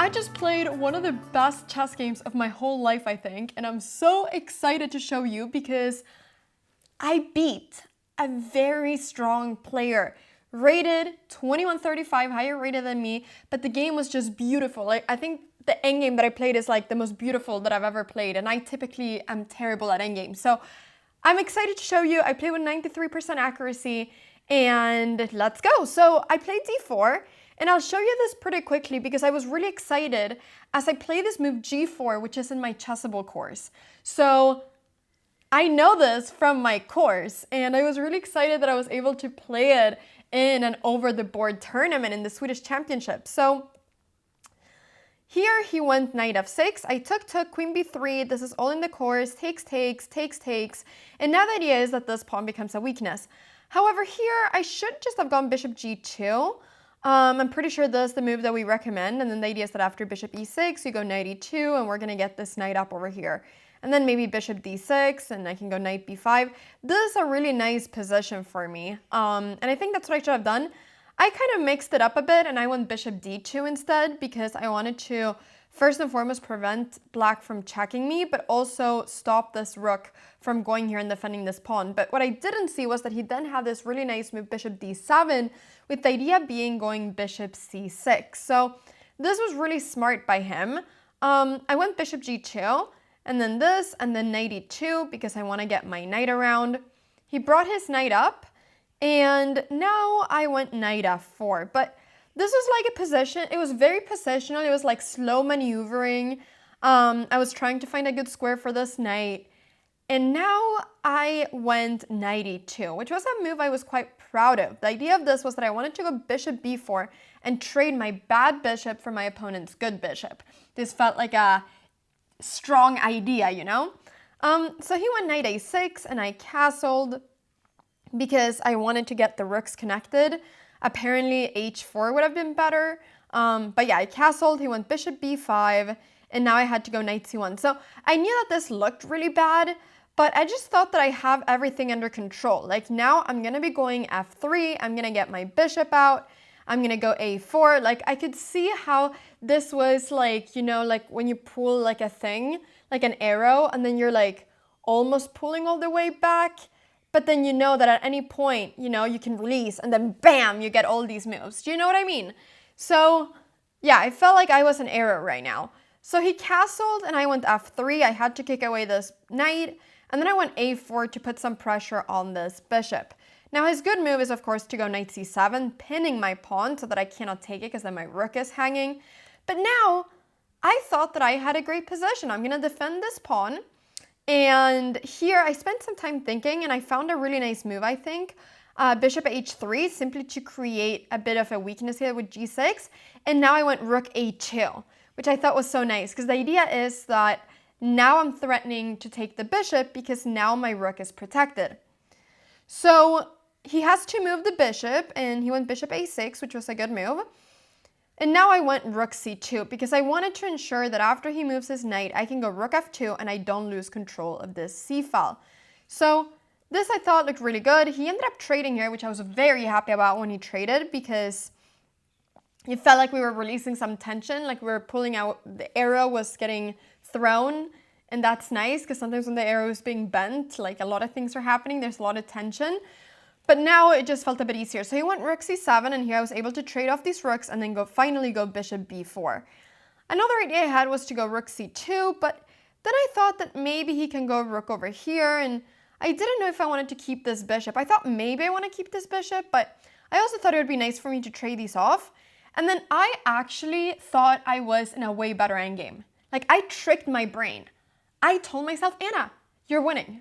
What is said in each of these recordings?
I just played one of the best chess games of my whole life, I think, and I'm so excited to show you because I beat a very strong player, rated 2135, higher rated than me, but the game was just beautiful. Like, I think the endgame that I played is like the most beautiful that I've ever played, and I typically am terrible at endgame. So I'm excited to show you. I played with 93% accuracy, and let's go. So I played d4, and I'll show you this pretty quickly because I was really excited as I play this move g4, which is in my Chessable course. So I know this from my course, and I was really excited that I was able to play it in an over-the-board tournament in the Swedish Championship. So here he went knight f6, I took, queen b3, this is all in the course, takes, and now the idea is that this pawn becomes a weakness. However, here I should just have gone bishop g2. I'm pretty sure this is the move that we recommend, and then the idea is that after bishop e6, you go knight e2, and we're going to get this knight up over here. And then maybe bishop d6, and I can go knight b5. This is a really nice position for me, and I think that's what I should have done. I kind of mixed it up a bit, and I went bishop d2 instead because I wanted to, first and foremost, prevent black from checking me, but also stop this rook from going here and defending this pawn. But what I didn't see was that he then had this really nice move, bishop d7, with the idea being going bishop c6. So this was really smart by him. I went bishop g2, and then this, and then knight e2, because I want to get my knight around. He brought his knight up, and now I went knight f4. But this was like a position, it was very positional, it was like slow maneuvering. I was trying to find a good square for this knight. And now I went knight e2, which was a move I was quite proud of. The idea of this was that I wanted to go bishop b4 and trade my bad bishop for my opponent's good bishop. This felt like a strong idea, you know? So he went knight a6, and I castled because I wanted to get the rooks connected. Apparently h4 would have been better. But yeah, I castled, he went bishop b5, and now I had to go knight c1. So I knew that this looked really bad, but I just thought that I have everything under control. Like, now I'm gonna be going f3, I'm gonna get my bishop out, I'm gonna go a4. Like, I could see how this was like, you know, like when you pull like a thing, like an arrow, and then you're like almost pulling all the way back, but then you know that at any point, you know, you can release, and then bam, you get all these moves. Do you know what I mean? So yeah, I felt like I was an arrow right now. So he castled, and I went f3. I had to kick away this knight, and then I went a4 to put some pressure on this bishop. Now his good move is, of course, to go knight c7, pinning my pawn so that I cannot take it because then my rook is hanging. But now I thought that I had a great position. I'm going to defend this pawn. And here I spent some time thinking, and I found a really nice move, I think. Bishop h3, simply to create a bit of a weakness here with g6. And now I went rook a2, which I thought was so nice because the idea is that now I'm threatening to take the bishop because now my rook is protected. So he has to move the bishop, and he went bishop a6, which was a good move. And now I went rook c2 because I wanted to ensure that after he moves his knight, I can go rook f2 and I don't lose control of this c file. So this I thought looked really good. He ended up trading here, which I was very happy about when he traded because it felt like we were releasing some tension, like we were pulling out, the arrow was getting thrown, and that's nice because sometimes when the arrow is being bent, like a lot of things are happening, there's a lot of tension. But now it just felt a bit easier. So he went rook c7, and here I was able to trade off these rooks and then finally go bishop b4. Another idea I had was to go rook c2, but then I thought that maybe he can go rook over here, and I didn't know if I wanted to keep this bishop. I thought maybe I want to keep this bishop, but I also thought it would be nice for me to trade these off. And then I actually thought I was in a way better endgame. Like, I tricked my brain. I told myself, Anna, you're winning.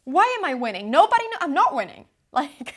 Why am I winning? Nobody knows I'm not winning. Like,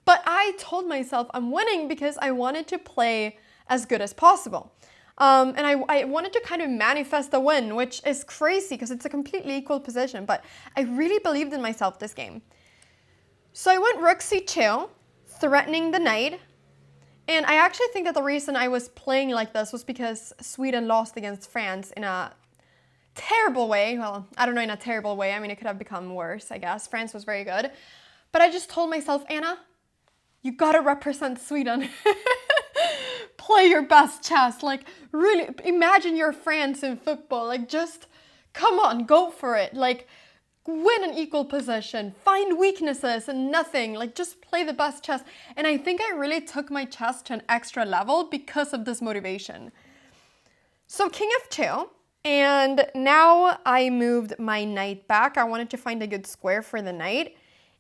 but I told myself I'm winning because I wanted to play as good as possible. And I wanted to kind of manifest the win, which is crazy because it's a completely equal position, but I really believed in myself this game. So I went rook c2, threatening the knight. And I actually think that the reason I was playing like this was because Sweden lost against France in a terrible way. Well, I don't know, in a terrible way. I mean, it could have become worse, I guess. France was very good. But I just told myself, Anna, you gotta represent Sweden. play your best chess. Like, really, imagine your France in football. Like, just come on, go for it. Like, win an equal position, find weaknesses and nothing. Like, just play the best chess. And I think I really took my chess to an extra level because of this motivation. So king f2, and now I moved my knight back. I wanted to find a good square for the knight.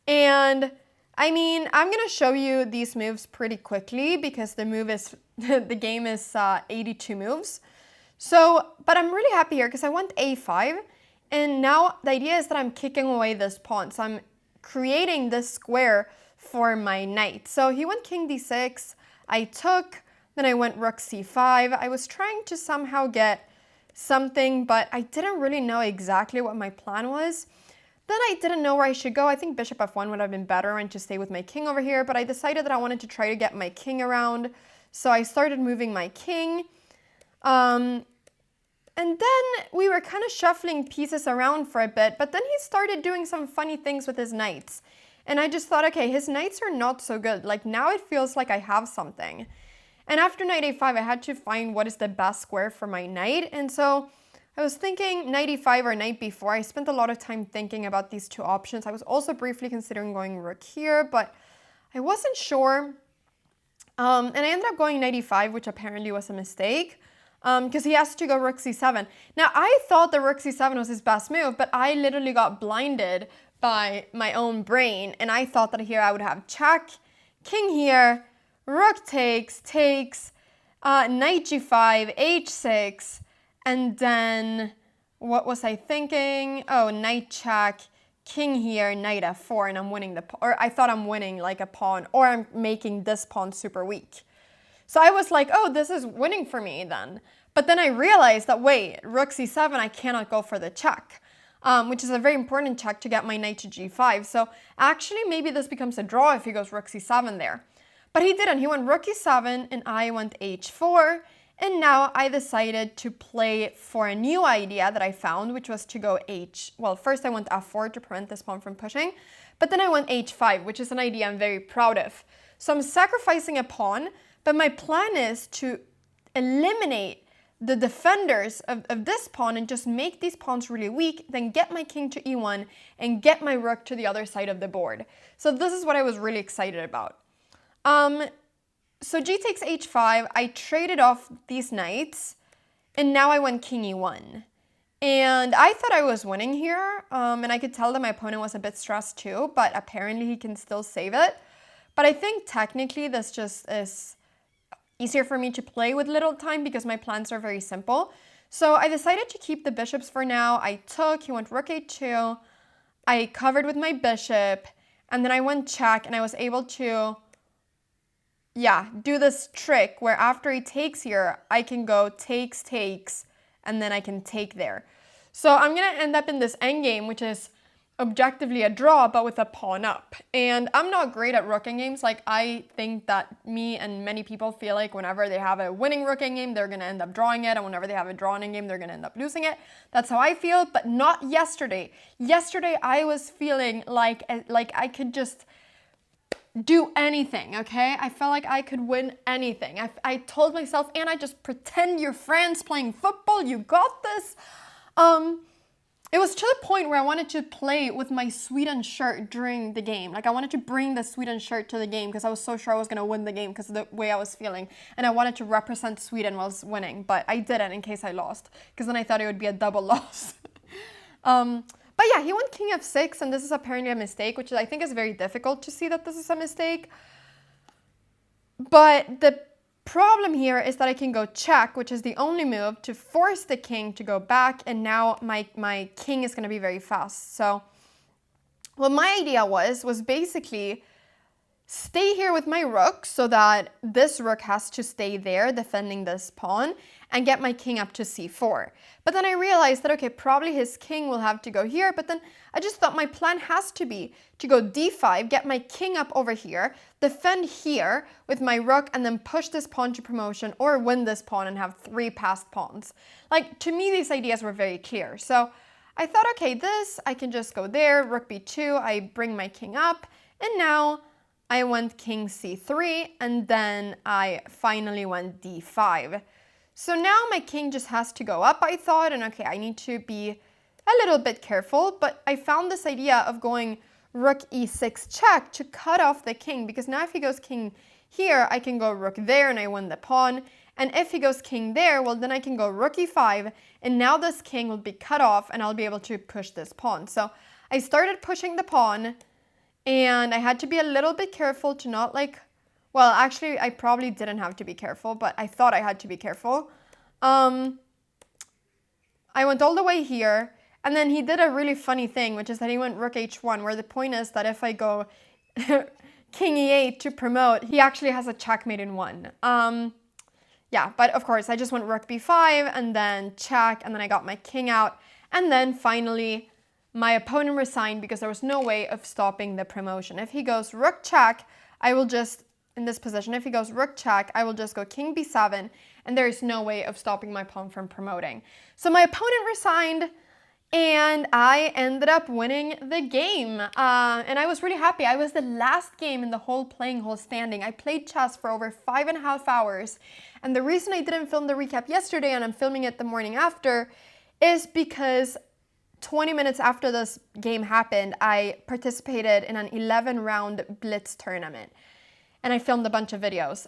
And I mean, I'm gonna show you these moves pretty quickly because the game is 82 moves. So, but I'm really happy here because I went a5, and now the idea is that I'm kicking away this pawn. So I'm creating this square for my knight. So he went king d6, I took, then I went rook c5. I was trying to somehow get something, but I didn't really know exactly what my plan was. Then I didn't know where I should go. I think bishop f1 would have been better and to stay with my king over here, but I decided that I wanted to try to get my king around. So I started moving my king. And then we were kind of shuffling pieces around for a bit, but then he started doing some funny things with his knights. And I just thought, okay, his knights are not so good. Like, now it feels like I have something. And after knight a5, I had to find what is the best square for my knight. And so I was thinking knight e5 or knight b4. I spent a lot of time thinking about these two options. I was also briefly considering going rook here, but I wasn't sure. And I ended up going knight e5, which apparently was a mistake, because he has to go rook c7. Now, I thought the rook c7 was his best move, but I literally got blinded by my own brain, and I thought that here I would have check, king here, rook takes, knight g5, h6, and then what was I thinking? Oh, knight check, king here, knight f4, and I'm winning or I thought I'm winning like a pawn, or I'm making this pawn super weak. So I was like, oh, this is winning for me then. But then I realized that, wait, rook c7, I cannot go for the check, which is a very important check to get my knight to g5. So actually, maybe this becomes a draw if he goes rook c7 there. But he didn't. He went rook e7, and I went h4. And now I decided to play for a new idea that I found, which was to go well, first I went f4 to prevent this pawn from pushing, but then I went h5, which is an idea I'm very proud of. So I'm sacrificing a pawn, but my plan is to eliminate the defenders of this pawn and just make these pawns really weak, then get my king to e1 and get my rook to the other side of the board. So this is what I was really excited about. So g takes h5, I traded off these knights, and now I went king e1. And I thought I was winning here, and I could tell that my opponent was a bit stressed too, but apparently he can still save it. But I think technically this just is easier for me to play with little time because my plans are very simple. So I decided to keep the bishops for now. I took, he went rook a2, I covered with my bishop, and then I went check, and I was able to do this trick where after he takes here, I can go takes, and then I can take there. So I'm going to end up in this endgame, which is objectively a draw, but with a pawn up. And I'm not great at rook endgames. Like, I think that me and many people feel like whenever they have a winning rook endgame, they're going to end up drawing it, and whenever they have a drawn endgame, they're going to end up losing it. That's how I feel, but not yesterday. Yesterday, I was feeling like I could just do anything, okay? I felt like I could win anything. I told myself, Anna, just pretend you're France playing football. You got this. It was to the point where I wanted to play with my Sweden shirt during the game. Like, I wanted to bring the Sweden shirt to the game because I was so sure I was going to win the game because of the way I was feeling. And I wanted to represent Sweden while I was winning, but I didn't in case I lost because then I thought it would be a double loss. But yeah, he went king f6, and this is apparently a mistake, which I think is very difficult to see that this is a mistake. But the problem here is that I can go check, which is the only move to force the king to go back, and now my king is going to be very fast. So what my idea was basically stay here with my rook so that this rook has to stay there defending this pawn and get my king up to c4. But then I realized that, okay, probably his king will have to go here, but then I just thought my plan has to be to go d5, get my king up over here, defend here with my rook, and then push this pawn to promotion or win this pawn and have 3 passed pawns. Like, to me, these ideas were very clear. So I thought, okay, this, I can just go there, rook b2, I bring my king up, and now I went king c3, and then I finally went d5. So now my king just has to go up, I thought, and okay, I need to be a little bit careful, but I found this idea of going rook e6 check to cut off the king, because now if he goes king here, I can go rook there and I win the pawn. And if he goes king there, well, then I can go rook e5, and now this king will be cut off and I'll be able to push this pawn. So I started pushing the pawn, and I had to be a little bit careful to not well, actually, I probably didn't have to be careful, but I thought I had to be careful. I went all the way here, and then he did a really funny thing, which is that he went rook h1, where the point is that if I go king e8 to promote, he actually has a checkmate in one. Yeah, but of course, I just went rook b5, and then check, and then I got my king out, and then finally, my opponent resigned because there was no way of stopping the promotion. If he goes rook check, I will just, in this position, if he goes rook check, I will just go king b7, and there is no way of stopping my pawn from promoting. So my opponent resigned, and I ended up winning the game. And I was really happy. I was the last game in the whole playing hall standing. I played chess for over 5.5 hours. And the reason I didn't film the recap yesterday and I'm filming it the morning after is because 20 minutes after this game happened, I participated in an 11-round blitz tournament. And I filmed a bunch of videos.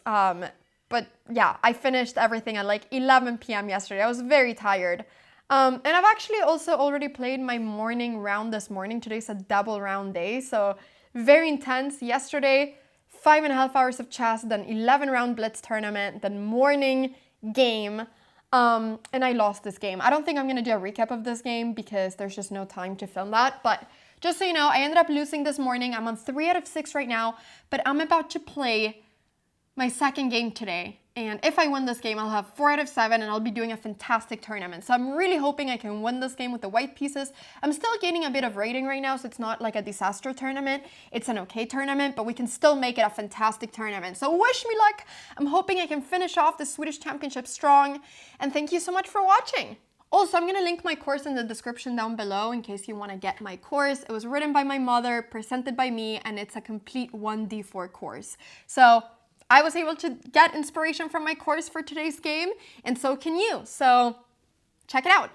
But yeah, I finished everything at like 11 p.m. yesterday. I was very tired. And I've actually also already played my morning round this morning. Today's a double round day, so very intense. Yesterday, 5.5 hours of chess, then 11-round blitz tournament, then morning game. And I lost this game. I don't think I'm going to do a recap of this game because there's just no time to film that. But just so you know, I ended up losing this morning. I'm on 3 out of 6 right now, but I'm about to play my second game today. And if I win this game, I'll have 4 out of 7 and I'll be doing a fantastic tournament. So I'm really hoping I can win this game with the white pieces. I'm still gaining a bit of rating right now, so it's not like a disaster tournament. It's an okay tournament, but we can still make it a fantastic tournament. So wish me luck. I'm hoping I can finish off the Swedish Championship strong. And thank you so much for watching. Also, I'm going to link my course in the description down below in case you want to get my course. It was written by my mother, presented by me, and it's a complete 1D4 course. So I was able to get inspiration from my course for today's game, and so can you. So check it out.